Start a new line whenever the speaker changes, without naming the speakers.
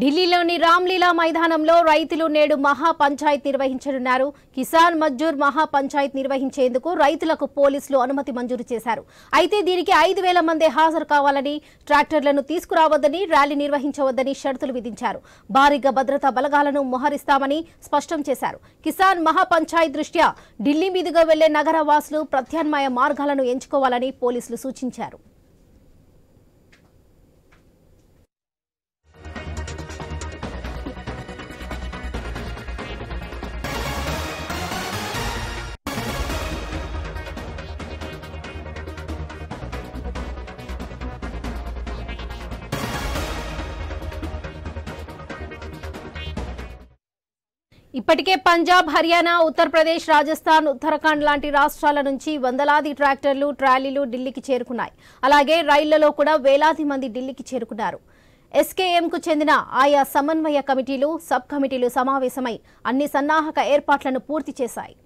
ఢిల్లీలోని రామ్లీలా మైదానంలో రైతులు నేడు మహా పంచాయత్ నిర్వహించనున్నారు. కిసాన్ మజ్దూర్ మహా పంచాయత్ నిర్వహించేందుకు రైతులకు పోలీసులు అనుమతి మంజూరు చేశారు. అయితే దీనికి 5,000 మంది హాజరు కావాలని, ట్రాక్టర్లను తీసుకురావద్దని, ర్యాలీ నిర్వహించవద్దని షరతులు విధించారు. భారీగా భద్రతా బలగాలను మోహరిస్తామని స్పష్టం చేశారు. కిసాన్ మహా పంచాయత్ దృష్ట్యా ఢిల్లీ మీదుగా వెళ్లే నగర వాసులు ప్రత్యామ్నాయ మార్గాలను ఎంచుకోవాలని పోలీసులు సూచించారు. ఇప్పటికే పంజాబ్, హర్యానా, ఉత్తరప్రదేశ్, రాజస్థాన్, ఉత్తరాఖండ్ లాంటి రాష్ట్రాల నుంచి వందలాది ట్రాక్టర్లు, ట్రాలీలు ఢిల్లీకి చేరుకున్నాయి. అలాగే రైళ్లలో కూడా వేలాది మంది ఢిల్లీకి చేరుకున్నారు. ఎస్కేఎంకు చెందిన ఆయా సమన్వయ కమిటీలు, సబ్ కమిటీలు సమావేశమై అన్ని సన్నాహక ఏర్పాట్లను పూర్తి చేశాయి.